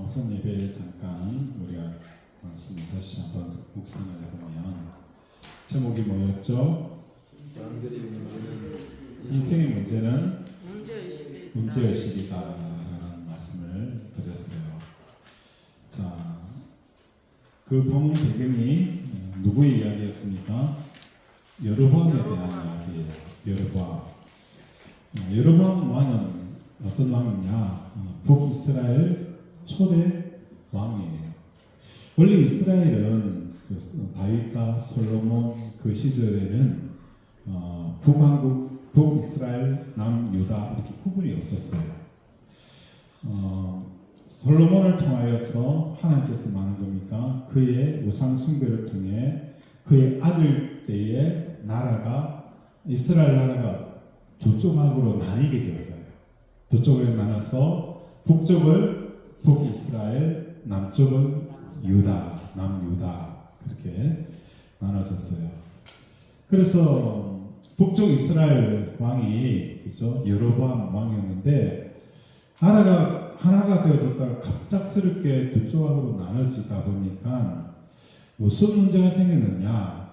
오선 예배에 잠깐 우리가 말씀을 다시 한번 묵상을 해보면 제목이 뭐였죠? 인생의 문제는 문제의식이다 라는 말씀을 드렸어요. 자, 그 본문 배경이 누구의 이야기였습니까? 여로보암에 대한 이야기예요. 여로보암 왕은 어떤 왕이냐? 북이스라엘 초대 왕이에요. 원래 이스라엘은 다윗과 솔로몬 그 시절에는 북왕국, 북이스라엘, 남유다 이렇게 구분이 없었어요. 솔로몬을 통하여서 하나님께서 말한 겁니까? 그의 우상 숭배를 통해 그의 아들 때의 나라가 이스라엘 나라가 두 조각으로 나뉘게 되었어요. 두 쪽에 나눠서 북쪽을 북이스라엘, 남쪽은 유다, 남유다 그렇게 나눠졌어요. 그래서 북쪽 이스라엘 왕이 그죠? 여로보암 왕이었는데 나라가 하나가 되어졌다가 갑작스럽게 두 조각으로 나눠지다 보니까 무슨 문제가 생겼느냐?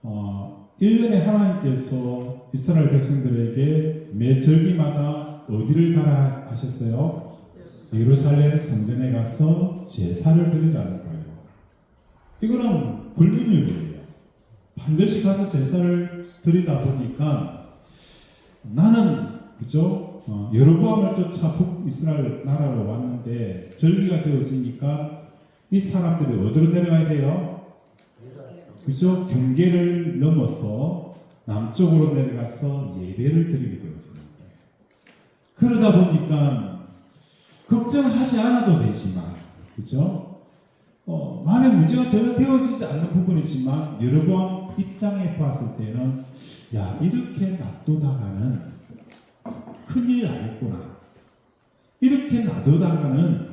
1년에 하나님께서 이스라엘 백성들에게 매 절기마다 어디를 가라 하셨어요? 예루살렘 성전에 가서 제사를 드리라는 거예요. 이거는 불민율이에요. 반드시 가서 제사를 드리다 보니까 나는 그죠? 여로보암을 쫓아 북이스라엘 나라로 왔는데 절기가 되어지니까 이 사람들이 어디로 내려가야 돼요? 그죠? 경계를 넘어서 남쪽으로 내려가서 예배를 드리게 되었습니다. 그러다 보니까 걱정하지 않아도 되지만, 그죠? 마음에 문제가 전혀 되어지지 않는 부분이지만 여로보암 입장에 봤을 때는 야, 이렇게 놔두다가는 큰일 나겠구나. 이렇게 놔두다가는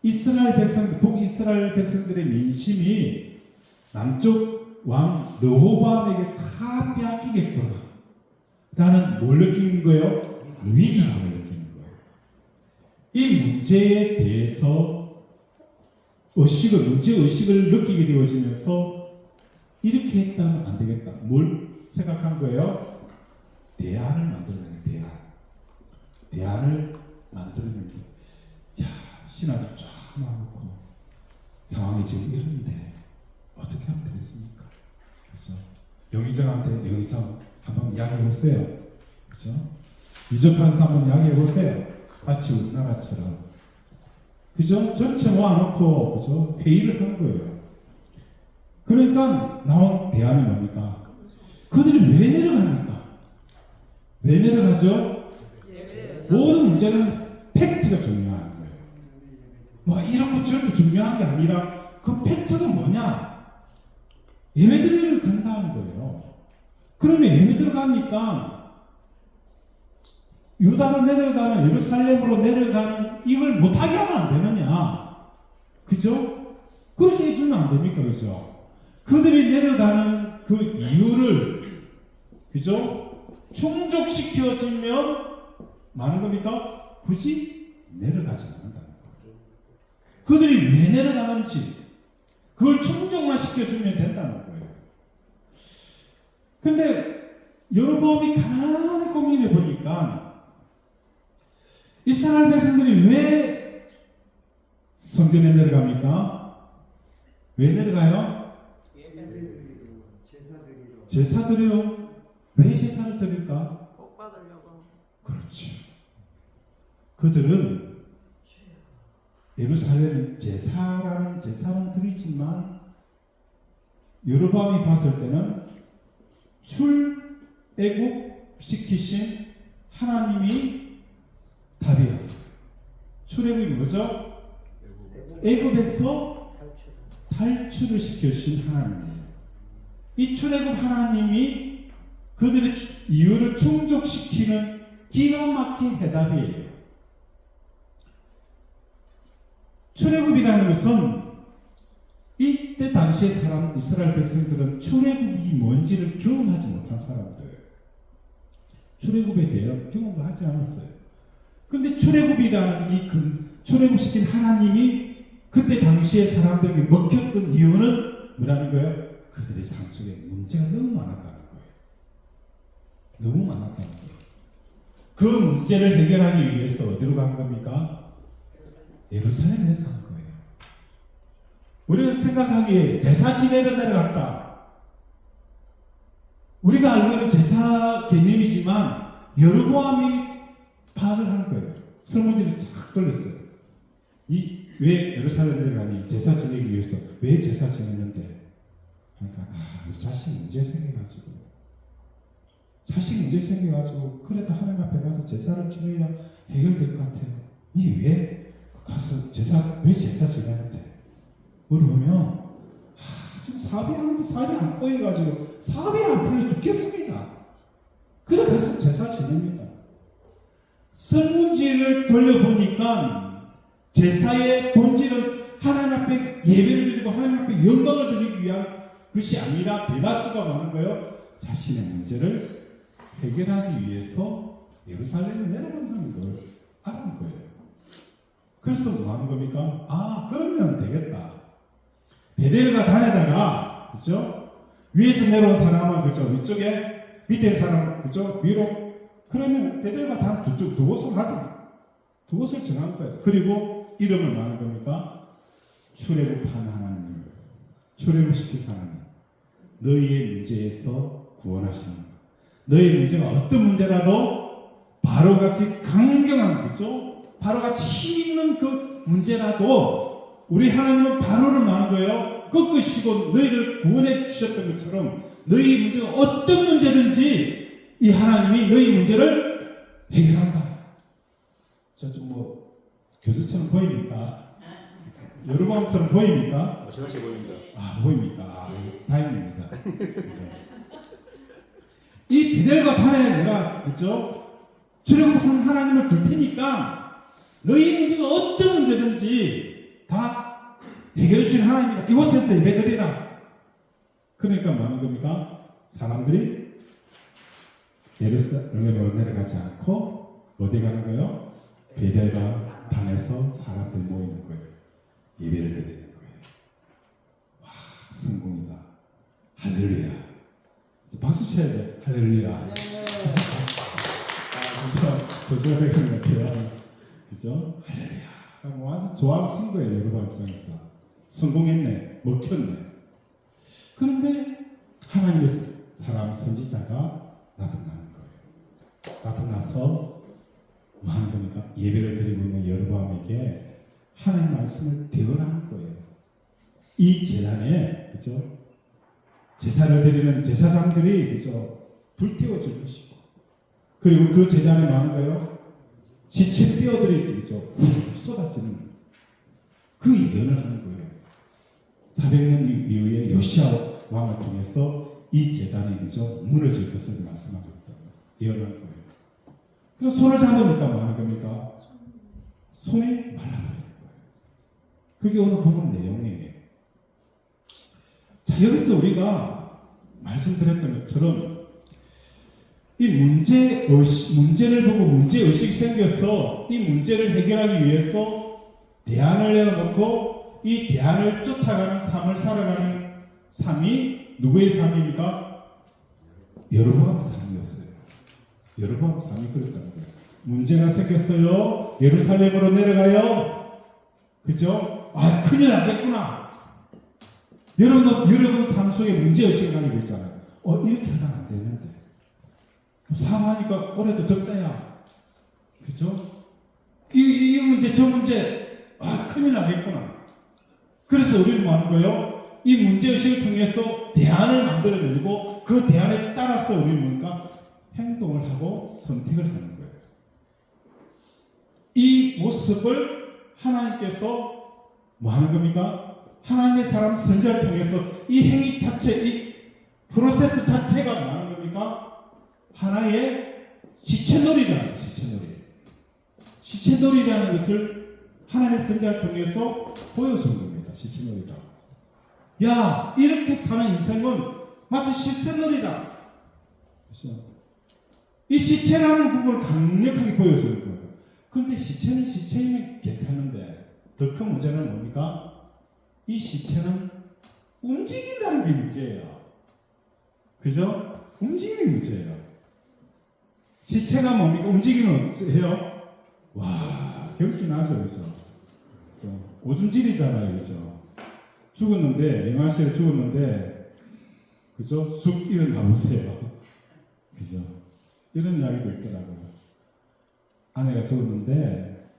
이스라엘 백성들, 북이스라엘 백성들의 민심이 남쪽 왕 르호보암에게 다 빼앗기겠구나 라는 뭘 느끼는 거예요? 위기감을 느끼는 거예요. 이 문제에 대해서 문제의식을 느끼게 되어지면서 이렇게 했다면 안 되겠다. 뭘 생각한 거예요? 대안을 만들어내는 대안을 만들어내는 게, 야, 신하들 쫙 나오고 상황이 지금 이런데 어떻게 하면 되겠습니까? 그죠? 영의정한테 영의정 한번 이야기해보세요. 그죠? 유적판사 한번 이야기해보세요. 마치 우리나라처럼. 그죠? 전체 모아놓고, 그죠? 회의를 한 거예요. 그러니까 나온 대안이 뭡니까? 그들이 왜 내려갑니까? 왜 내려가죠? 모든 문제는 팩트가 중요한 거예요. 뭐 이렇고 저렇고 중요한 게 아니라 그 팩트가 뭐냐? 예배드리러 간다는 거예요. 그러면 예배드리러 가니까 유다로 내려가는, 예루살렘으로 내려가는 이걸 못하게 하면 안 되느냐? 그죠? 그렇게 해주면 안 됩니까? 그죠? 그들이 내려가는 그 이유를, 그죠? 충족시켜주면 많은 겁니까? 굳이 내려가지 않는다는 거예요. 그들이 왜 내려가는지, 그걸 충족만 시켜주면 된다는 거예요. 근데 여로보암이 가만히 고민해 보니까 이스라엘 백성들이 왜 성전에 내려갑니까? 왜 내려가요? 제사 드리러. 왜 제사를 드릴까? 복 받으려고. 그렇지. 그들은 예루살렘 제사는 드리지만 여로보암이 봤을 때는 출애굽 시키신 하나님이 답이었어요. 출애굽이 뭐죠? 애굽에서 탈출을 시켜주신 하나님이에요. 이 출애굽 하나님이 그들의 이유를 충족시키는 기가 막힌 해답이에요. 출애굽이라는 것은 이때 당시의 이스라엘 백성들은 출애굽이 뭔지를 경험하지 못한 사람들, 출애굽에 대한 경험을 하지 않았어요. 근데 출애굽이라는 이 출애굽시킨 하나님이 그때 당시에 사람들에게 먹혔던 이유는 뭐라는 거예요? 그들의 삶 속에 문제가 너무 많았다는 거예요. 너무 많았다는 거예요. 그 문제를 해결하기 위해서 어디로 간 겁니까? 예루살렘에 내려간 거예요. 우리가 생각하기에 제사 지내러 내려갔다. 우리가 알고 있는 제사 개념이지만 여로보암이 파악을 한 거예요. 설문지를 쫙 돌렸어요. 왜 예루살렘에 내려가니? 제사 지내기 위해서. 왜 제사 지내는데? 그러니까 우리 자식 문제 생겨가지고 그래도 하나님 앞에 가서 제사를 지내야 해결될 것 같아요. 니 왜 가서 왜 제사 지내는데? 물어보면 지금 사업이 안 꼬여가지고 사업이 안 풀려 죽겠습니다. 그래 가서 제사 지냅니다. 설문지를 돌려보니까 제사의 본질은 하나님 앞에 예배를 드리고 하나님 앞에 영광을 드리기 위한 것이 아니라 대다수가 많은 거예요. 자신의 문제를 해결하기 위해서 예루살렘에 내려간다는 걸 알은 거예요. 그래서 뭐 하는 겁니까? 그러면 되겠다. 베델과 단에다가, 그죠? 위에서 내려온 사람은, 그죠? 위쪽에, 밑에 사람, 그죠? 위로. 그러면 베델과 단 두 곳을 하자. 두 곳을 정한 거예요. 그리고 이름을 뭐 하는 겁니까? 출애굽한 하나님. 출애굽시킨 하나님. 너희의 문제에서 구원하시는 것. 너희 문제가 어떤 문제라도 바로같이 강경한, 그죠? 바로같이 힘있는 그 문제라도 우리 하나님은 바로를 말한 거예요. 꺾으시고 너희를 구원해 주셨던 것처럼 너희 문제가 어떤 문제든지 이 하나님이 너희 문제를 해결한다. 저 좀 교수처럼 보입니까? 여러분처럼 보입니까? 정확히 보입니다. 보입니까? 다행입니다. 이 베델과 단에 내가, 그죠? 출애굽한 하나님을 둘 테니까 너희 문제가 어떤 문제든지 다 해결해 주신 하나님이다. 이곳에서 예배드리라. 그러니까 뭐 하는 겁니까? 사람들이 예루살렘으로 내려가지 않고 어디 가는 거예요? 베델과 단에서 사람들이 모이는 거예요. 예배를 드리는 거예요. 와, 성공이다. 할렐루야. 박수 쳐야죠. 할렐루야. 조심해야 되는 것 같아요. 그죠? 할렐루야. 완전 좋아하고 친 거예요. 여러분 입장에서. 성공했네. 먹혔네. 그런데 하나님의 사람 선지자가 나타나는 거예요. 나타나서 뭐 하는 겁니까? 예배를 드리고 있는 여로보암에게 하나님 말씀을 대언하는 거예요. 이 제단에, 그죠? 제사를 드리는 제사장들이, 그죠? 불태워질 것이고, 그리고 그 제단에 뭐 하는 거예요? 지친 뼈들이, 그죠? 훅 쏟아지는 그 예언을 하는 거예요. 400년 이후에 요시야 왕을 통해서 이 제단이, 그죠? 무너질 것을 말씀하고 있다. 예언을 하는 거예요. 그래서 손을 잡으니까 뭐 하는 겁니까? 손이 말라버리는 거예요. 그게 오늘 본문 내용이에요. 자, 여기서 우리가 말씀드렸던 것처럼 이 문제를 보고 문제의식이 생겨서 이 문제를 해결하기 위해서 대안을 내어놓고 이 대안을 쫓아가는 삶을 살아가는 삶이 누구의 삶입니까? 여로보암의 삶이었어요. 여로보암 삶이 그랬다는 거예요. 문제가 생겼어요. 예루살렘으로 내려가요. 그죠? 큰일 나겠구나. 여러분 삶 속에 문제의식을 가지고 있잖아요. 이렇게 하면 안 되는데. 사망하니까 올해도 적자야. 그죠? 이 문제, 저 문제, 큰일 나겠구나. 그래서 우리는 뭐 하는 거예요? 이 문제의식을 통해서 대안을 만들어내고 그 대안에 따라서 우리는 뭔가 행동을 하고 선택을 하는 거예요. 이 모습을 하나님께서 뭐 하는 겁니까? 하나님의 사람 선지자를 통해서 이 행위 자체, 이 프로세스 자체가 뭐 하는 겁니까? 하나의 시체놀이라는 거예요. 시체놀이라는 것을 하나님의 선지자를 통해서 보여준 겁니다. 시체놀이라. 야, 이렇게 사는 인생은 마치 시체놀이라. 그렇죠? 이 시체라는 부분을 강력하게 보여주는 거예요. 근데 시체는 시체이면 괜찮은데 더 큰 문제는 뭡니까? 이 시체는 움직인다는 게 문제예요. 그죠? 움직이는 게 문제예요. 시체가 뭡니까? 움직이는 해요? 와, 경기 나서 그죠? 오줌질이잖아요, 그죠? 죽었는데, 영아실에 죽었는데, 그죠? 쑥 일어나 보세요. 그죠? 이런 이야기도 있더라고요. 아내가 죽었는데,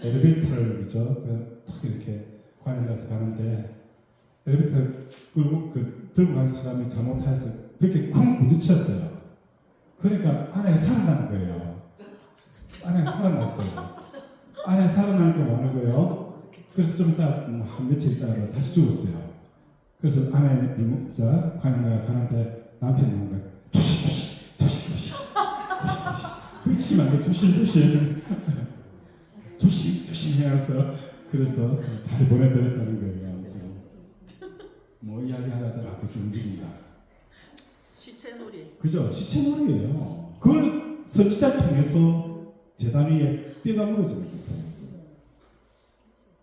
엘리베이터를, 그죠? 탁 이렇게 관에 가서 가는데, 엘리베이터 끌고, 들고 간 사람이 잘못해서 그렇게 쿵 부딪혔어요. 그러니까 아내가 살아난 거예요. 아내가 살아났어요. 아내가 살아난 게 뭐는 거예요? 그래서 좀 이따, 한 며칠 있다가 다시 죽었어요. 그래서 아내 자 관에가 가는데 남편이 뭔가 조심. 그렇지 말고 조심. 조심 해서 그래서 잘 보내드렸다는 거예요. 그래서 뭐 이야기하다가 아버지 움직인다. 시체놀이. 그죠? 시체놀이에요. 그걸 선지자 통해서 재단 위에 뼈가 늘어집니다.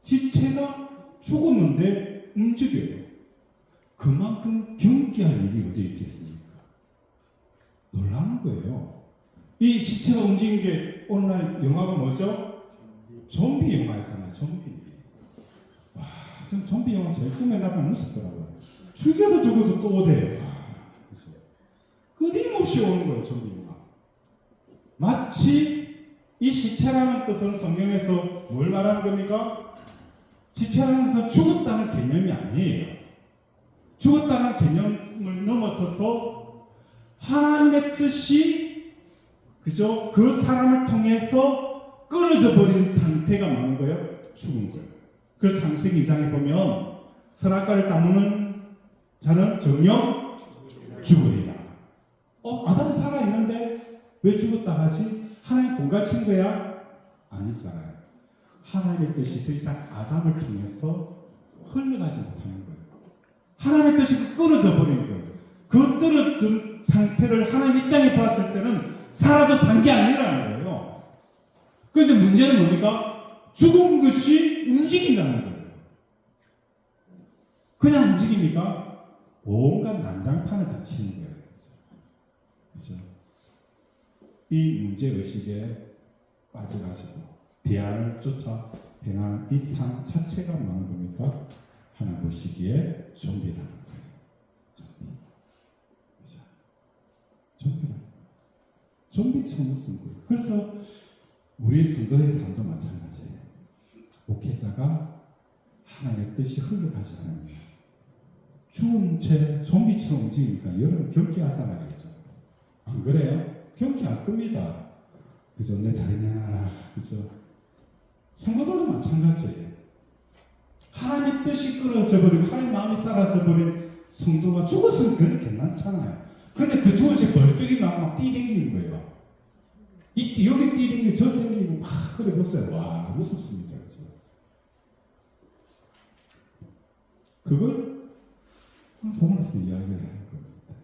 시체가 죽었는데 움직여요. 그만큼 경계할 일이 어디 있겠습니까? 놀라운 거예요. 이 시체가 움직인 게 오늘날 영화가 뭐죠? 좀비 영화잖아요. 좀비. 와, 전 좀비 영화 제일 꿈에 나가면 무섭더라고요. 죽어도 또 오대요. 끊임없이 오는 거예요, 좀비 영화. 마치 이 시체라는 뜻은 성경에서 뭘 말하는 겁니까? 시체라는 것은 죽었다는 개념이 아니에요. 죽었다는 개념을 넘어서서 하나님의 뜻이 그죠? 그 사람을 통해서 끊어져 버린 상태가 많은 거예요. 죽은 거예요. 그래서 창세기 2장에 보면 선악과를 따먹는 자는 정녕 죽으리라. 아담 살아있는데 왜 죽었다 하지? 하나님 공갈친 거야? 아니잖아요. 하나님의 뜻이 더 이상 아담을 통해서 흘러가지 못하는 거예요. 하나님의 뜻이 끊어져 버린 거예요. 그 떨어진 상태를 하나님 입장에 봤을 때는 살아도 산 게 아니라는 거예요. 그런데 문제는 뭡니까? 죽은 것이 움직인다는 거예요. 그냥 움직입니까? 온갖 난장판을 다 치는 거예요. 그렇죠? 이 문제의식에 빠져가지고 대안을 쫓아 행하는 이 삶 자체가 뭐는 겁니까? 하나 보시기에 좀비라는 거예요. 좀비라는 거예요. 좀비처럼 쓴 거예요. 그래서 우리 성도의 삶도 마찬가지예요. 목회자가 하나님의 뜻이 흘러가지 않으면 죽은 채 좀비처럼 움직이니까 여러분 경계하잖아요. 그죠? 안 그래요? 경계할 겁니다. 그죠? 내 다리 내놔라. 그죠? 성도들도 마찬가지예요. 하나님의 뜻이 끊어져 버리고 하나님 마음이 사라져 버린 성도가 죽었으면 그래도 괜찮잖아요. 근데 그 죽었을 때 벌떡이 막 뛰댕기는 거예요. 여기 뛰댕기고 저 댕기고 막 그래 보세요. 와, 무섭습니다. 그죠? 그걸 보면서 이야기를 하는 겁니다.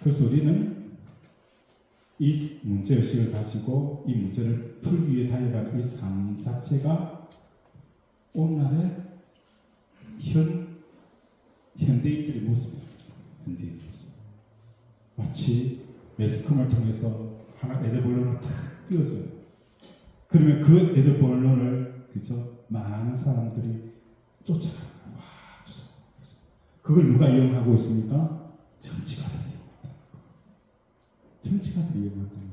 그래서 우리는 이 문제의식을 가지고 이 문제를 풀기 위해 달려가는 이 삶 자체가 오늘날의 현대인들의 모습입니다. 현대인 모습. 마치 매스컴을 통해서 하나 에드벌론을 탁 띄워줘요. 그러면 그 에드벌론을 그죠? 많은 사람들이 쫓아가요. 그걸 누가 이용하고 있습니까? 정치가들이 이용한다는 거예요. 정치가들이 이용한다는 거예요.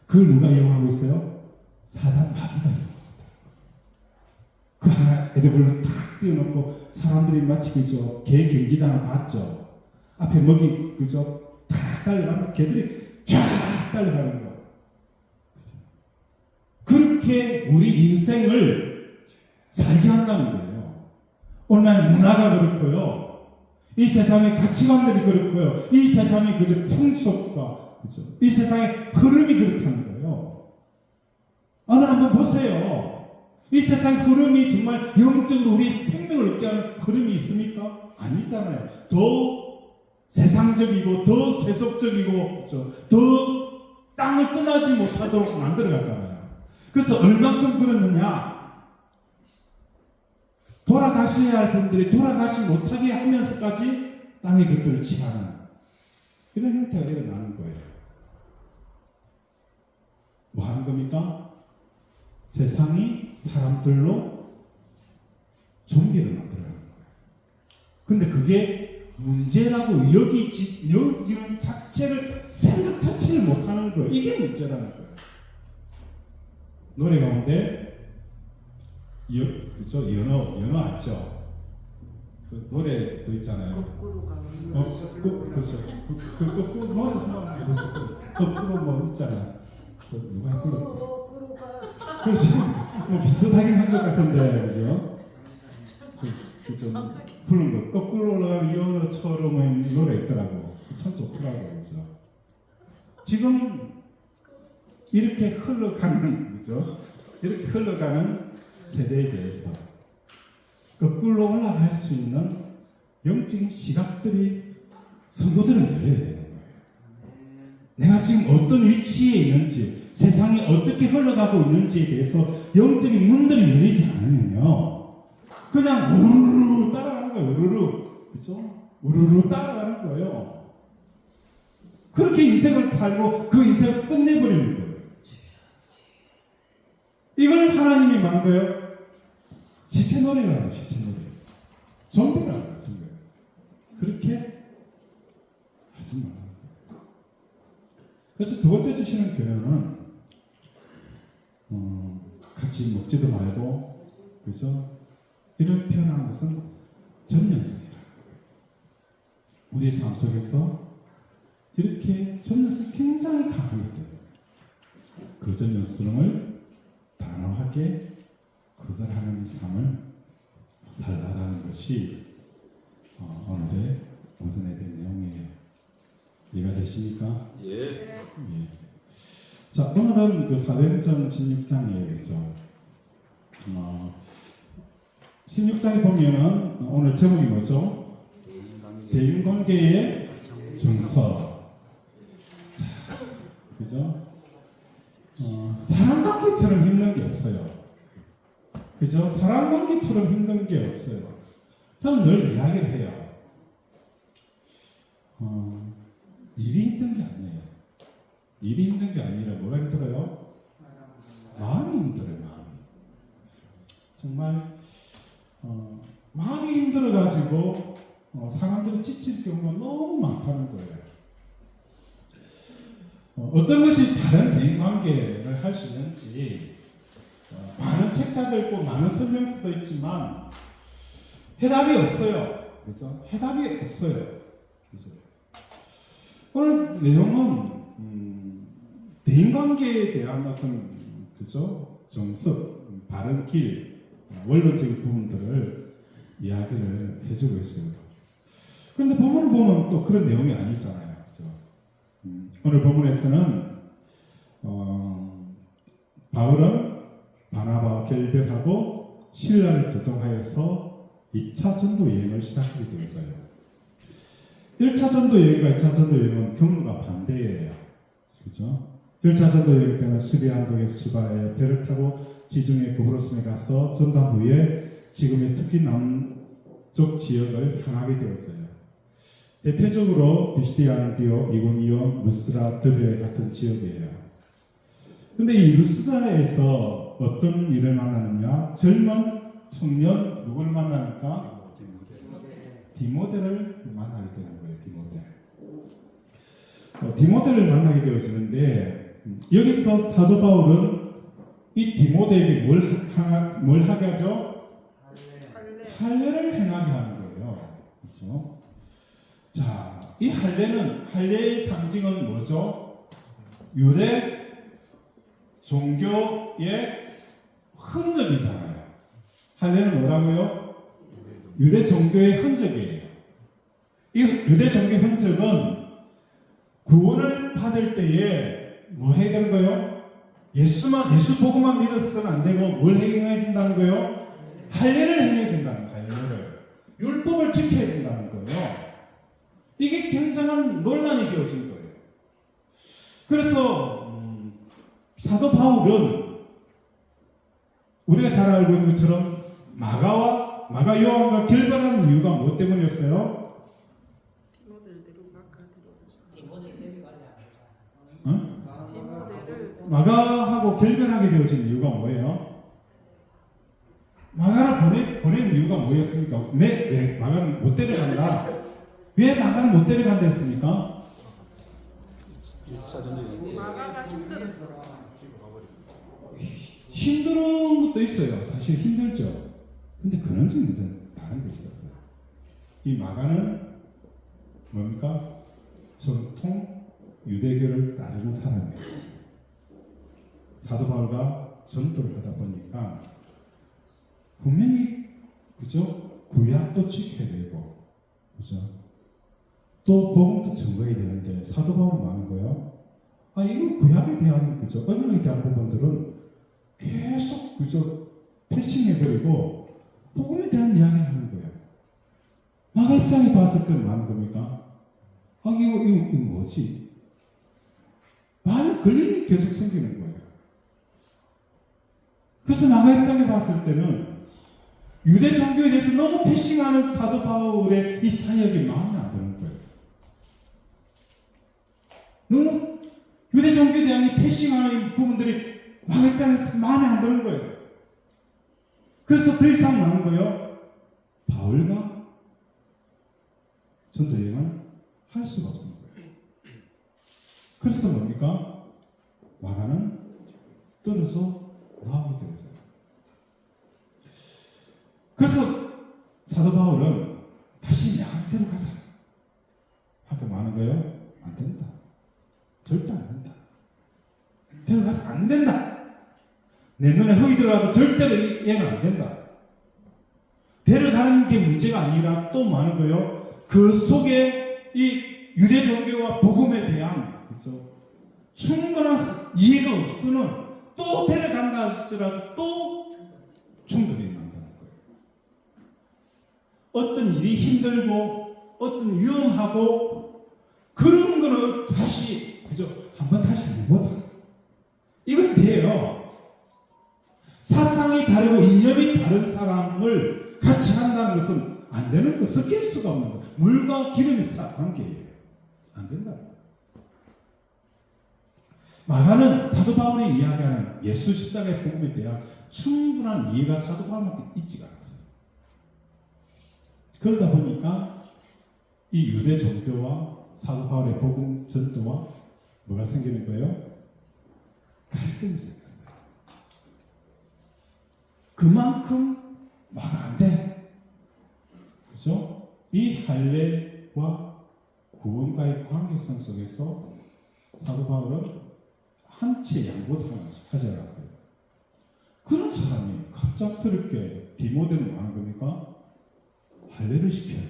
그걸 누가 이용하고 있어요? 사단 마귀가 이용한다는 거예요. 그 하나 에드벌론 탁 띄워놓고 사람들이 마치 그죠? 개 경기장을 봤죠? 앞에 먹이 그죠? 탁 달려가면 개들이 쫙 달려가는 거예요. 그렇게 우리 인생을 살게 한다는 거예요. 오늘 문화가 그렇고요. 이 세상의 가치관들이 그렇고요. 이 세상의 그저 풍속과 그죠? 이 세상의 흐름이 그렇다는 거예요. 오늘 한번 보세요. 이 세상의 흐름이 정말 영적으로 우리 생명을 얻게 하는 흐름이 있습니까? 아니잖아요. 더 세상적이고 더 세속적이고 더 땅을 떠나지 못하도록 만들어가잖아요. 그래서 얼만큼 그러느냐, 돌아가셔야 할 분들이 돌아가시 못하게 하면서까지 땅의 것들을 취하는 이런 형태가 일어나는 거예요. 뭐 하는 겁니까? 세상이 사람들로 좀비를 만들어가는 거예요. 근데 그게 문제라고 여기는 자체를, 생각 자체를 못하는 거예요. 이게 문제라는 거예요. 노래 가운데 그죠? 연어 알죠? 그 노래도 있잖아요. 거꾸로 가는 그렇죠. 거꾸로 노래 한번 해보세요. 거꾸로 뭐 있잖아요. 누가 불렀대? 거꾸로 가. 그렇죠. 뭐 비슷하긴 한 것 같은데, 그죠? 좀 부른 거. 거꾸로 올라가는 연어처럼의 노래 있더라고. 참 좋더라고, 그죠? 지금 이렇게 흘러가는, 그죠? 이렇게 흘러가는 세대에 대해서 거꾸로 올라갈 수 있는 영적인 시각들이 성도들은 열려야 되는 거예요. 내가 지금 어떤 위치에 있는지, 세상이 어떻게 흘러가고 있는지에 대해서 영적인 문들이 열리지 않으면요, 그냥 우르르 따라가는 거예요. 우르르, 그죠? 우르르 따라가는 거예요. 그렇게 인생을 살고 그 인생을 끝내버리는 거예요. 이걸 하나님이 만 거예요. 시체놀이라는 시체놀이. 좀비라는 좀비. 그렇게 하지 말라는 거예요. 그래서 두 번째 주시는 교훈은 같이 먹지도 말고, 그죠? 이런 표현하는 것은 전연성이라는 거예요. 우리의 삶 속에서 이렇게 전연성이 굉장히 강하기 때문에 그 전연성을 단호하게 거절하는 삶을 살아가는 것이 오늘의 오전에 대한 내용이에요. 이해가 되십니까? 예. 예. 자, 오늘은 그 사도행전 16장이에요. 그죠? 16장에 보면은 오늘 제목이 뭐죠? 대인관계의 정서. 자, 그죠? 사람관계처럼 힘든 게 없어요. 그죠? 사람관계처럼 힘든 게 없어요. 저는 늘 이야기를 해요. 일이 힘든 게 아니에요. 일이 힘든 게 아니라 뭐가 힘들어요? 마음이 힘들어요. 마음이. 정말 마음이 힘들어가지고 사람들이 지칠 경우가 너무 많다는 거예요. 어떤 것이 다른 대인관계를 할 수 있는지 많은 책자도 있고 많은 설명서도 있지만 해답이 없어요. 그래서 해답이 없어요. 그래서 오늘 내용은 대인관계에 대한 어떤, 그죠? 정석, 바른 길, 원론적인 부분들을 이야기를 해주고 있어요. 그런데 본문을 보면 또 그런 내용이 아니잖아요. 그죠? 오늘 본문에서는 바울은 바나바와 결별하고 신라를 교통하여서 2차 전도 여행을 시작하게 되었어요. 1차 전도 여행과 2차 전도 여행은 경로가 반대예요. 그죠? 1차 전도 여행 때는 수리아 항구에서 출발해 배를 타고 지중해 구브로스에 가서 전도한 후에 지금의 특히 남쪽 지역을 향하게 되었어요. 대표적으로 비시디아, 안디오, 이고니온, 루스드라, 드베 같은 지역이에요. 근데 이 루스드라에서 어떤 일을 만나느냐? 젊은 청년 누구를 만나니까? 디모데를 만나게 되는 거예요. 디모데를 만나게 되어지는데 여기서 사도 바울은 이 디모데에게 뭘 하게 하죠? 할례를 행하게 하는 거예요. 그렇죠? 자, 이 할례의 상징은 뭐죠? 유대 종교의 흔적이잖아요. 할례는 뭐라고요? 유대 종교의 흔적이에요. 이 유대 종교의 흔적은 구원을 받을 때에 뭐 해야 되는 거예요? 예수 보고만 믿어서는 안 되고 뭘 행해야 된다는 거예요? 할례를 행해야 된다는 거예요. 율법을 지켜야 된다는 거예요. 이게 굉장한 논란이 되어진 거예요. 그래서 사도 바울은 우리가 잘 알고 있는 것처럼 마가 요한과 결별한 이유가 무엇 때문이었어요? 마가하고 결별하게 되어진 이유가 뭐예요? 마가를 보낸 이유가 뭐였습니까? 왜 마가는 못 데려간다? 왜 마가는 못 데려간다 했습니까? 마가가 힘들어서. 힘든 것도 있어요. 사실 힘들죠. 근데 근원적인 문제는 다른 데 있었어요. 이 마가는 뭡니까? 전통 유대교를 따르는 사람이었어요. 사도 바울과 전도를 하다 보니까 분명히 그죠? 구약도 지켜야 되고 그죠? 또 복음도 증거해야 되는데 사도 바울은 많은 거예요. 이거 구약에 대한 그죠? 언약에 대한 부분들은 계속 그죠? 패싱해버리고 복음에 대한 이야기를 하는 거예요. 마가 입장에 봤을 때는 많은 겁니까? 이거 뭐지? 많은 걸림이 계속 생기는 거예요. 그래서 마가 입장에 봤을 때는 유대 종교에 대해서 너무 패싱하는 사도 바울의 이 사역이 마음에 안 드는 거예요. 너무 유대 종교에 대한 이 패싱하는 부분들이 마가 입장에서 마음에 안 드는 거예요. 그래서 더 이상 나온 거예요. 바울과 전도 여행을 할 수가 없는 거예요. 그래서 뭡니까? 마가는 떨어져 나오게 되었어요. 그래서 사도 바울은 다시 야고대로 가자. 하고 많은 거예요? 안 된다. 절대 안 된다. 데려가서 안 된다. 내 눈에 흙이 들어가도 절대로 얘는 안 된다. 데려가는 게 문제가 아니라 또 많은 거예요. 그 속에 이 유대 종교와 복음에 대한 그죠? 충분한 이해가 없으면 또 데려간다 할지라도 또 충돌이 난다는 거예요. 어떤 일이 힘들고 어떤 위험하고 그런 거는 다시 그죠? 한번 다시 해보자. 이건 돼요. 사상이 다르고 이념이 다른 사람을 같이 한다는 것은 안 되는 거, 섞일 수가 없는 거. 물과 기름의 관계예요. 안 된다. 마가는 사도 바울이 이야기하는 예수 십자가의 복음에 대한 충분한 이해가 사도 바울만큼 있지가 않았어요. 그러다 보니까 이 유대 종교와 사도 바울의 복음 전도와 뭐가 생기는 거예요? 갈등이 생겼어요. 그만큼 마가 안 돼. 그죠? 이 할례와 구원과의 관계성 속에서 사도 바울은 한치의 양보도 하지 않았어요. 그런 사람이 갑작스럽게 디모데는 뭐 하는 겁니까? 할례를 시켜요.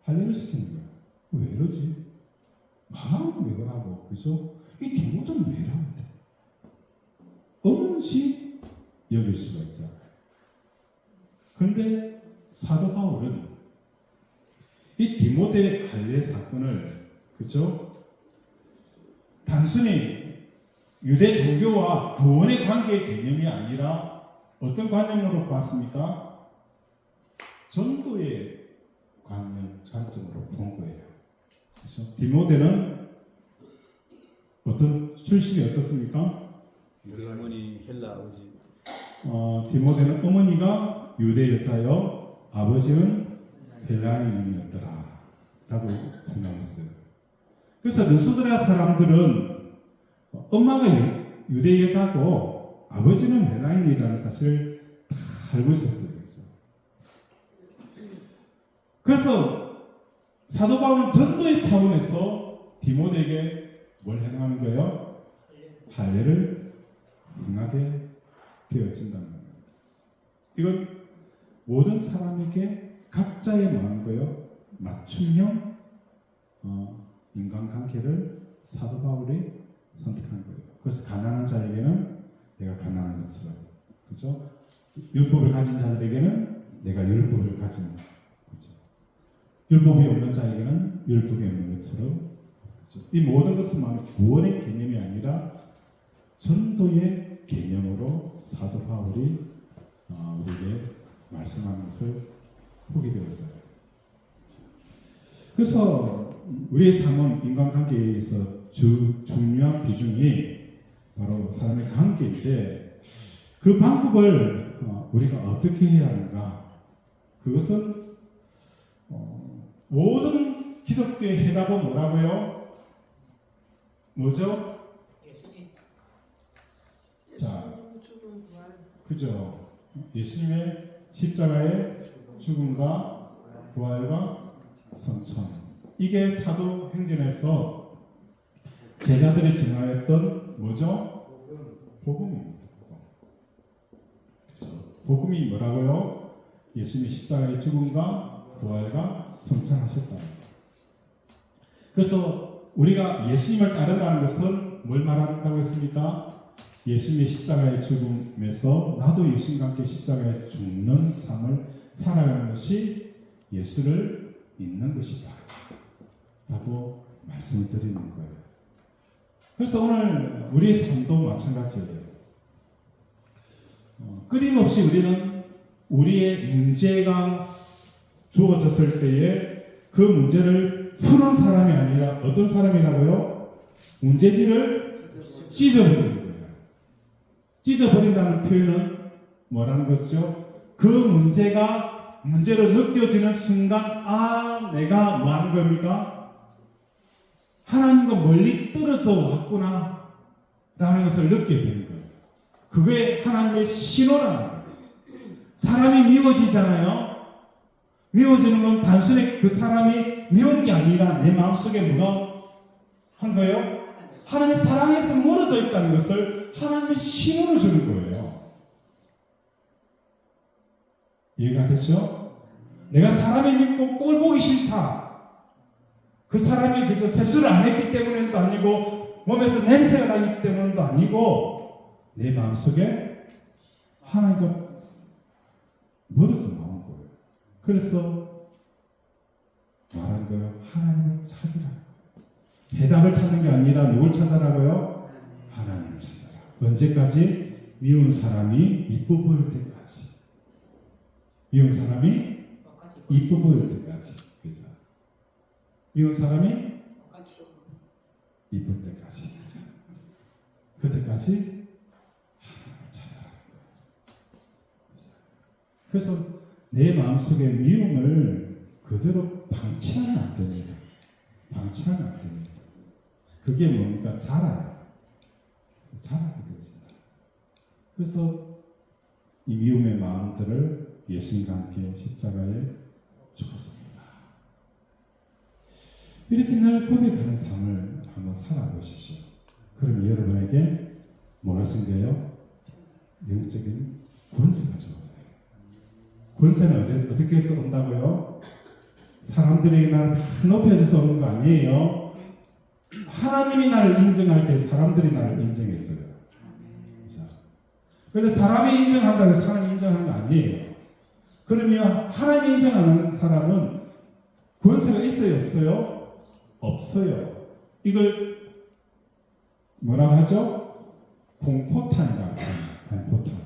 할례를 시키는 거예요. 왜 이러지? 마가는 왜 그러고, 그죠? 이 디모데는 왜 이러는데? 없는지 여길 수가 있잖아요. 그런데 사도 바울은 이 디모데 할례 사건을 그죠? 단순히 유대 종교와 구원의 관계의 개념이 아니라 어떤 관념으로 봤습니까? 전도의 관점으로 본 거예요. 그렇죠? 디모데는 어떤 출신이 어떻습니까? 유대 어머니 헬라 아버지. 디모데는 어머니가 유대 여자여 아버지는 헬라인이었더라 라고 분명했어요. 그래서 르스드라 사람들은 엄마가 유대 여자고 아버지는 헬라인이라는 사실을 다 알고 있었어요. 그래서 사도 바울은 전도의 차원에서 디모데에게 뭘 행하는 거예요? 할례를 행하게 되어진다는 겁니다. 이건 모든 사람에게 각자의 뭐하는 거예요? 맞춤형 인간관계를 사도 바울이 선택한 거예요. 그래서 가난한 자에게는 내가 가난한 것처럼, 그죠? 율법을 가진 자들에게는 내가 율법을 가진, 그죠? 율법이 없는 자에게는 열두개 있는 것처럼 이 모든 것은 구원의 개념이 아니라 전도의 개념으로 사도 바울이 우리에게 말씀하는 것을 보게 되었어요. 그래서 우리의 삶은 인간관계에서 중요한 비중이 바로 사람의 관계인데 그 방법을 우리가 어떻게 해야 하는가? 그것은 모든 기독교의 해답은 뭐라고요? 뭐죠? 자, 예수님 죽음 부활. 그죠? 예수님의 십자가의 죽음과 부활과 성천. 이게 사도행전에서 제자들이 증하였던 뭐죠? 복음입니다. 그렇죠? 복음이 뭐라고요? 예수님의 십자가의 죽음과 부활과 성천하셨다. 그래서 우리가 예수님을 따른다는 것은 뭘 말한다고 했습니까? 예수님의 십자가의 죽음에서 나도 예수님과 함께 십자가에 죽는 삶을 살아가는 것이 예수를 믿는 것이다 라고 말씀을 드리는 거예요. 그래서 오늘 우리의 삶도 마찬가지예요. 끊임없이 우리는 우리의 문제가 주어졌을 때에 그 문제를 푸는 사람이 아니라 어떤 사람이라고요? 문제지를 찢어버리는 거예요. 찢어버린다는 표현은 뭐라는 것이죠? 그 문제로 느껴지는 순간 내가 뭐 하는 겁니까? 하나님과 멀리 떨어져 왔구나 라는 것을 느끼게 되는 거예요. 그게 하나님의 신호라는 거예요. 사람이 미워지잖아요. 미워지는 건 단순히 그 사람이 미운 게 아니라 내 마음속에 뭐가 한 거예요? 하나님의 사랑에서 멀어져 있다는 것을 하나님의 신호를 주는 거예요. 이해가 되죠? 내가 사람이 믿고 꼴 보기 싫다. 그 사람이 그저 세수를 안 했기 때문에도 아니고 몸에서 냄새가 나기 때문에도 아니고 내 마음속에 하나님과 멀어져 나온 거예요. 그래서 말한 거예요. 하나님을 찾으라는 거예요. 해답을 찾는 게 아니라 누굴 찾아라고요? 하나님을 찾아라. 언제까지? 미운 사람이 이뻐 보일 때까지. 미운 사람이 이뻐 보일 때까지. 그래서 미운 사람이 이쁠 때까지. 그때까지 하나님을 찾아라는 거예요. 그래서 내 마음속의 미움을 그대로 방치하면 안 됩니다. 방치하면 안 됩니다. 그게 뭡니까? 자라요. 자라게 되어진다. 그래서 이 미움의 마음들을 예수님과 함께 십자가에 죽었습니다. 이렇게 늘 고백하는 삶을 한번 살아보십시오. 그럼 여러분에게 뭐가 생겨요? 영적인 권세가 주어져요. 권세는 어떻게 해서 온다고요? 사람들에게 나를 높여줘서 오는 거 아니에요. 하나님이 나를 인정할 때 사람들이 나를 인정했어요. 그런데 사람이 인정한다고 해서 하나님 인정하는 거 아니에요. 그러면 하나님 인정하는 사람은 권세가 있어요? 없어요? 없어요. 이걸 뭐라고 하죠? 공포탄이라고 합니다. 공포탄.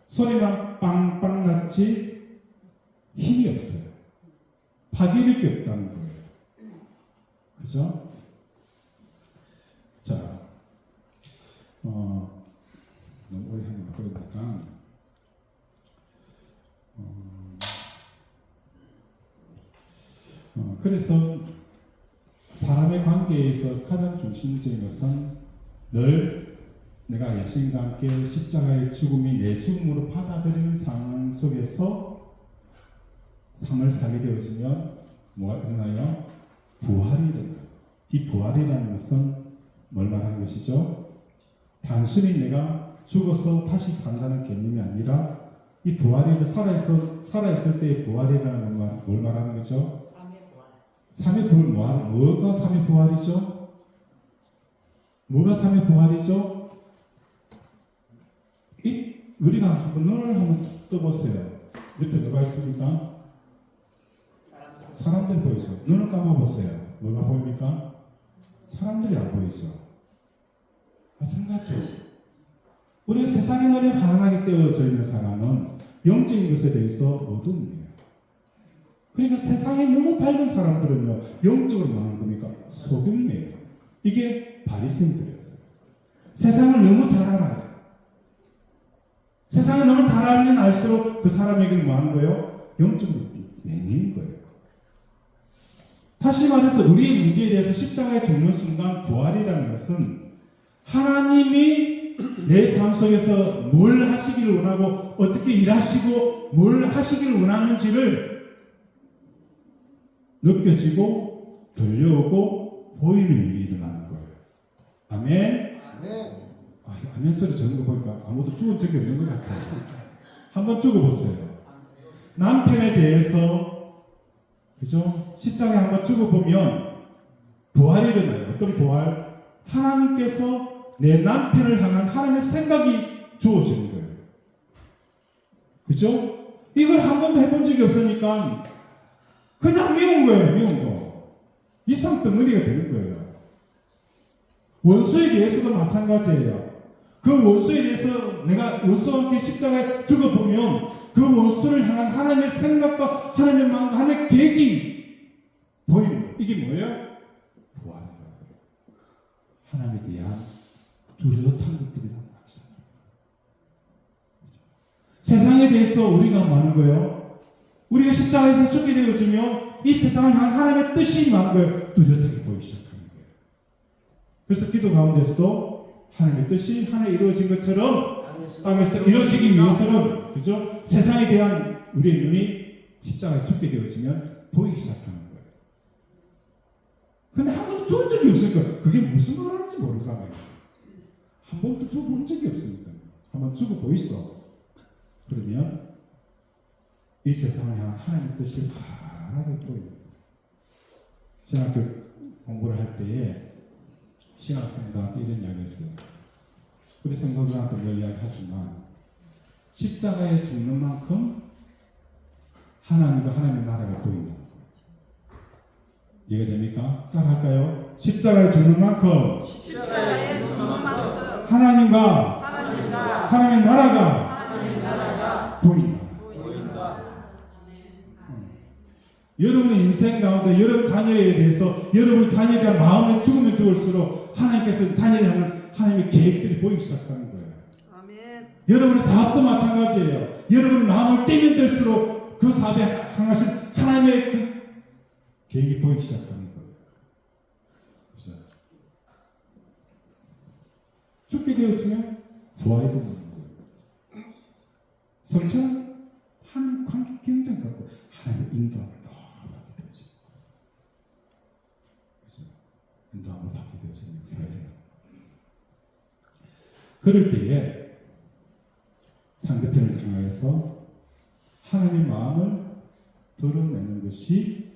소리만 빵빵 났지 힘이 없어요. 파괴력이 없다는 거예요. 그죠? 자, 너무 오래 하면 그러니까 그래서 사람의 관계에서 가장 중심적인 것은 늘 내가 예수님과 함께 십자가의 죽음이 내 죽음으로 받아들이는 상황 속에서 삶을 살게 되어지면 뭐가 일어나요? 부활이 일어나요. 이 부활이라는 것은 뭘 말하는 것이죠? 단순히 내가 죽어서 다시 산다는 개념이 아니라 이 부활이 살아있을 때의 부활이라는 건 뭘 말하는 거죠? 삼의 부활. 뭐가 삼의 부활이죠? 뭐가 삼의 부활이죠? 우리가 한번 눈을 한번 떠보세요. 옆에 누가 있습니까? 사람들 보이죠? 눈을 감아보세요. 뭐가 보입니까? 사람들이 안 보이죠. 마찬가지예요. 우리가 세상의 눈에 환하게 떼어져 있는 사람은 영적인 것에 대해서 어둠이에요. 그러니까 세상에 너무 밝은 사람들은요, 영적으로 뭐하는 겁니까? 소금이에요. 이게 바리새인들이었어요. 세상을 너무 잘 알아요. 세상을 너무 잘 알면 알수록 그 사람에게는 뭐하는 거예요? 영적으로 매니는 거예요. 다시 말해서 우리의 문제에 대해서 십자가에 죽는 순간 부활이라는 것은 하나님이 내 삶 속에서 뭘 하시기를 원하고 어떻게 일하시고 뭘 하시기를 원하는지를 느껴지고 들려오고 보이는 일이 일어나는 거예요. 아멘. 아멘 소리 적은 거 보니까 아무도 죽은 적이 없는 것 같아요. 한번 죽어보세요. 남편에 대해서 그죠? 십자가에 한번 죽어보면 부활이 일어나요. 어떤 부활? 하나님께서 내 남편을 향한 하나님의 생각이 주어지는 거예요. 그죠? 이걸 한 번도 해본 적이 없으니까 그냥 미운 거예요. 미운 거. 이상 덩어리가 되는 거예요. 원수에 대해서도 마찬가지예요. 그 원수에 대해서 내가 원수와 함께 십자가에 죽어보면 그 원수를 향한 하나님의 생각과 하나님의 마음과 하나님의 계획이 보이는 거예요. 이게 뭐예요? 부활이라고요. 하나님에 대한 뚜렷한 것들이 나타났어요. 세상에 대해서 우리가 많은 거예요. 우리가 십자가에서 죽게 되어지면 이 세상을 향한 하나님의 뜻이 많은 거예요. 뚜렷하게 보이기 시작하는 거예요. 그래서 기도 가운데서도 하나님의 뜻이 하나에 이루어진 것처럼 땅에서 이루어지기 위해서는 그죠? 세상에 대한 우리의 눈이 십자가에 죽게 되어지면 보이기 시작하는 거예요. 근데 한 번도 죽은 적이 없으니까 그게 무슨 말인지 모르잖아요. 한 번도 죽어본 적이 없으니까 한번 죽어 보이소. 그러면 이 세상을 향한 하나님의 뜻이 환하게 보여요. 신학교 공부를 할 때에 신학생들한테 이런 이야기 했어요. 우리 성도들한테 늘 이야기하지만 십자가에 죽는 만큼 하나님과 하나님의 나라가 보인다. 이해가 됩니까? 따라할까요? 십자가에 죽는 만큼 하나님과 하나님의 나라가 보인다. 여러분의 인생 가운데 여러분 자녀에 대해서 여러분 자녀에 대한 마음이 죽으면 죽을수록 하나님께서 자녀에 대한 하나님의 계획들이 보이기 시작하는 거예요. 아멘. 여러분의 사업도 마찬가지예요. 여러분의 마음을 떼면 뗄수록 그 사업에 향하신 하나님의 그 계획이 보이기 시작하는 거예요. 그렇죠? 죽게 되어지면 부활이 되는 거예요. 성찬 하나님 관계 굉장히 갖고 하나님의 인도함을 받게 되죠. 그렇죠? 인도함을 받게 되어지는 사회예요. 그럴 때에 상대편을 향해서 하나님의 마음을 드러내는 것이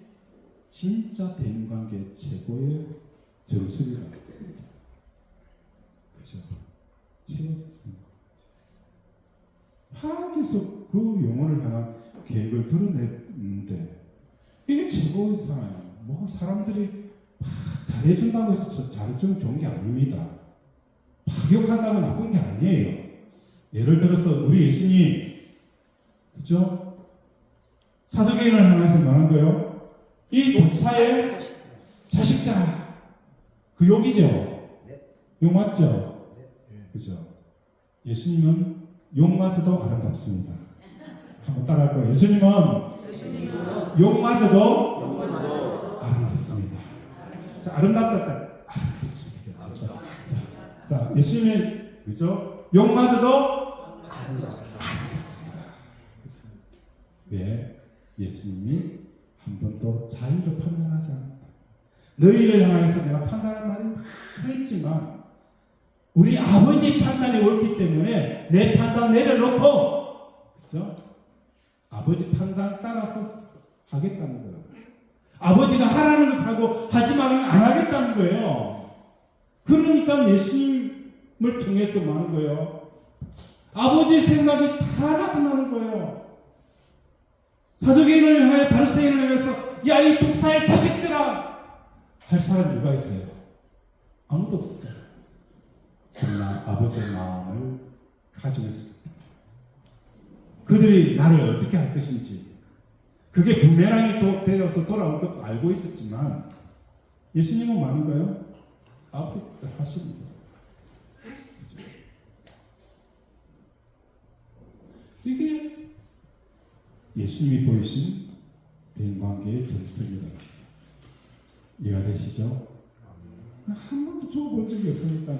진짜 대인관계의 최고의 전술이라고 합니다. 그죠? 하나님께서 그 영혼을 향한 계획을 드러내는데 이게 최고이잖아요. 뭐 사람들이 막 잘해준다고 해서 잘해주면 좋은 게 아닙니다. 파격한다고 나쁜 게 아니에요. 예를 들어서 우리 예수님 그죠? 사도계인을 향해서 말한 거예요. 이 독사의 자식들아 그 욕이죠? 욕 맞죠? 그죠? 예수님은 욕마저도 아름답습니다. 한번 따라할 거예요. 예수님은 욕마저도 아름답습니다. 자, 아름답다. 아름답습니다. 자, 예수님의 그죠? 욕마저도 아름답습니다. 그죠? 왜? 예수님이 한 번도 자의로 판단하지 않는다. 너희를 향해서 내가 판단할 말이 많았지만 우리 아버지 판단이 옳기 때문에 내 판단 내려놓고 그죠? 아버지 판단 따라서 하겠다는 거예요. 아버지가 하라는 것을 하고 하지 말라는 안 하겠다는 거예요. 그러니까 예수님을 통해서 많은 거예요. 아버지의 생각이 다 나타나는 거예요. 사도계인을 향해 바리새인을 향해서 야 이 독사의 자식들아 할 사람이 누가 있어요? 아무도 없었잖아요. 그러나 아버지의 마음을 가지고 있습니다. 그들이 나를 어떻게 할 것인지 그게 부메랑이 또 되어서 돌아올 것도 알고 있었지만 예수님은 많은 거예요? 앞에 하십니다. 이게 예수님이 보이신 대인관계의 정석이라는 거예요. 이해가 되시죠? 한 번도 죽어본 적이 없으니까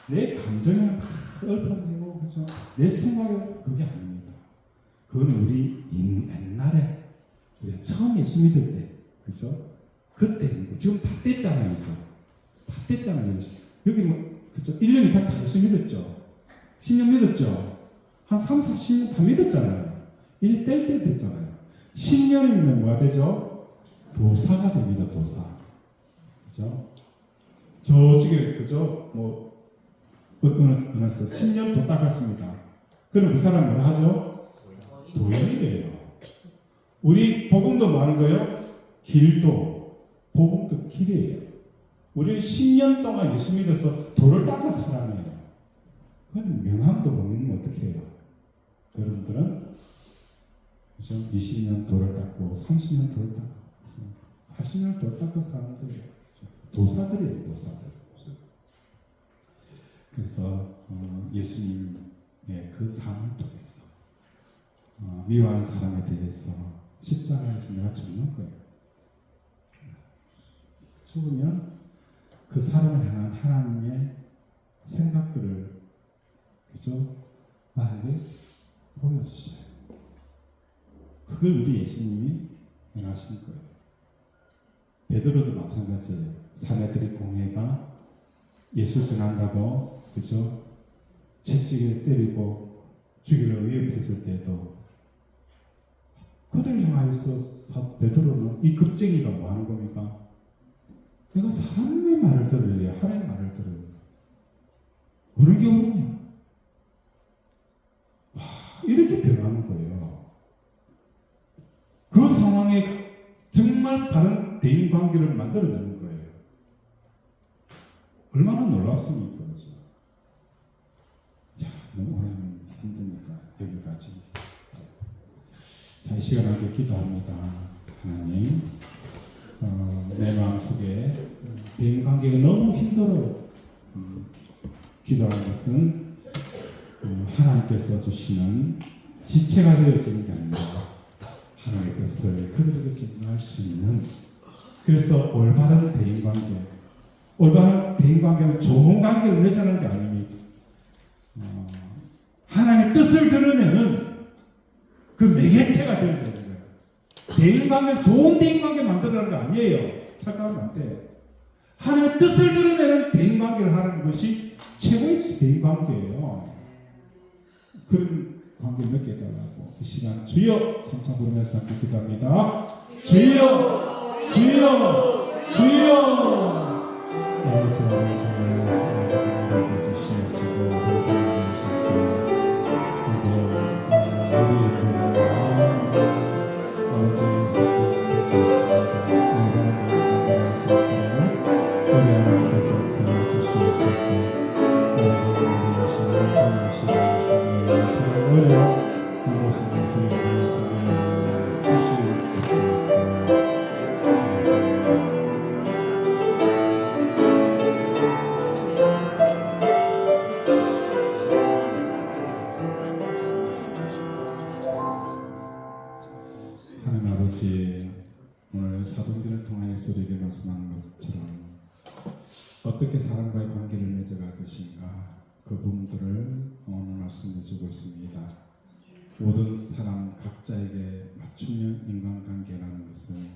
내 감정에는 막 얽혀내고 그죠? 내 생각은 그게 아닙니다. 그건 우리 옛날에 우리가 처음 예수 믿을 때 그죠? 그때 지금 다 뗐잖아요. 그죠? 다 뗐잖아요. 여기 뭐 그죠? 1년 이상 다 예수 믿었죠? 10년 믿었죠? 한 3, 40년 다 믿었잖아요. 이제 뗄 때 됐잖아요. 10년이면 뭐가 되죠? 도사가 됩니다. 도사. 그죠? 저쪽에 그죠? 뭐 어느 10년 도 닦았습니다. 그럼 그 사람 뭐라 하죠? 도인이래요. 우리 복음도 많은 거예요. 길도 복음도 길이에요. 우리 10년 동안 예수 믿어서 도를 닦은 사람이에요. 그건 명함도 못 믿으면 어떻게 해요? 여러분들은 그죠? 20년 도를 닦고 30년 도를 닦고 40년 도를 닦은 사람들이에요. 도사들이에요. 도사들. 그래서 예수님의 그 삶을 통해서 미워하는 사람에 대해서 십자가에서 내가 죽는 거예요. 죽으면 그 사람을 향한 하나님의 생각들을 그죠? 나에게 보여주셔요. 그걸 우리 예수님이 행하신 거예요. 베드로도 마찬가지예요. 사내들의 공회가 예수 전한다고 그죠? 채찍에 때리고 죽이려 위협했을 때도 그들 향하여서 베드로는 이 겁쟁이가 뭐 하는 겁니까? 내가 사람의 말을 들으려 하나님의 말을 들어요. 어느 게 옳으냐? 와, 이렇게 변하는 거예요. 그 상황에 정말 바른 대인관계를 만들어내는 거예요. 얼마나 놀랍습니까? 그죠? 자, 너무 오래 하면 힘드니까 여기까지. 자, 이 시간 함께 기도합니다. 하나님, 내 마음속에 대인관계가 너무 힘들어요. 기도하는 것은 하나님께서 주시는 지체가 되어지는 게 아니라 하나님의 뜻을 그들에게 전할 수 있는, 그래서 올바른 대인관계, 올바른 대인관계는 좋은 관계를 맺어내는 게 아닙니다. 하나님의 뜻을 드러내는 그 매개체가 되어야 되는 거예요. 대인관계를 좋은 대인관계 만들어내는 거 아니에요. 착각하면 안 돼. 하나님의 뜻을 드러내는 대인관계를 하는 것이 최고의 대인관계예요. 그런 관계를 맺게 해달라고 이 시간 주여 삼창 부르면서 함께 기도합니다. 주여, 주여, 주여. 아버지 하나님을 주시옵시고 우리 주시옵소서. 하나님 아버지, 오늘 사도행전을 통해서 우리에게 말씀하는 것처럼 어떻게 사람과의 관계를 맺어갈 것인가, 그 부분들을 오늘 말씀해 주고 있습니다. 모든 사람 각자에게 맞춤형 인간관계라는 것은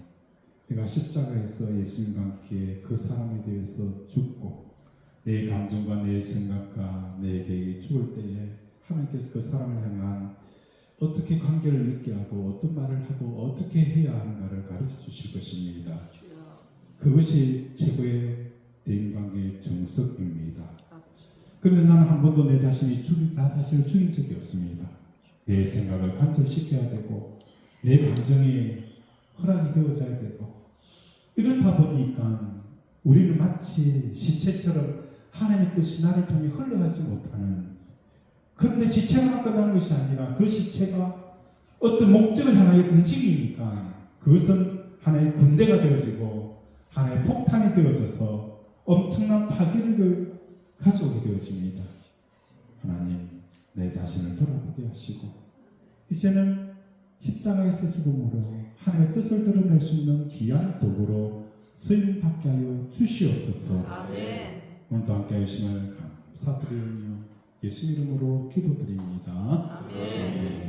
내가 십자가에서 예수님과 함께 그 사람에 대해서 죽고 내 감정과 내 생각과 내 계획이 죽을 때에 하나님께서 그 사람을 향한 어떻게 관계를 맺게 하고 어떤 말을 하고 어떻게 해야 하는가를 가르쳐 주실 것입니다. 그것이 최고의 대인관계의 정석입니다. 그런데 나는 한 번도 나 자신을 죽인 적이 없습니다. 내 생각을 관철시켜야 되고 내 감정이 허락이 되어져야 되고, 이렇다 보니까 우리는 마치 시체처럼 하나님의 뜻이 나를 통해 흘러가지 못하는, 그런데 지체만 끝나는 것이 아니라 그 시체가 어떤 목적을 향하여 움직이니까 그것은 하나의 군대가 되어지고 하나의 폭탄이 되어져서 엄청난 파괴를 가져오게 되어집니다. 하나님, 내 자신을 돌아보게 하시고 이제는 십자가에서 죽음으로 하나님의 뜻을 드러낼 수 있는 귀한 도구로 쓰임받게 하여 주시옵소서. 아멘. 오늘도 함께 하심을 감사드리며 예수 이름으로 기도드립니다. 아멘.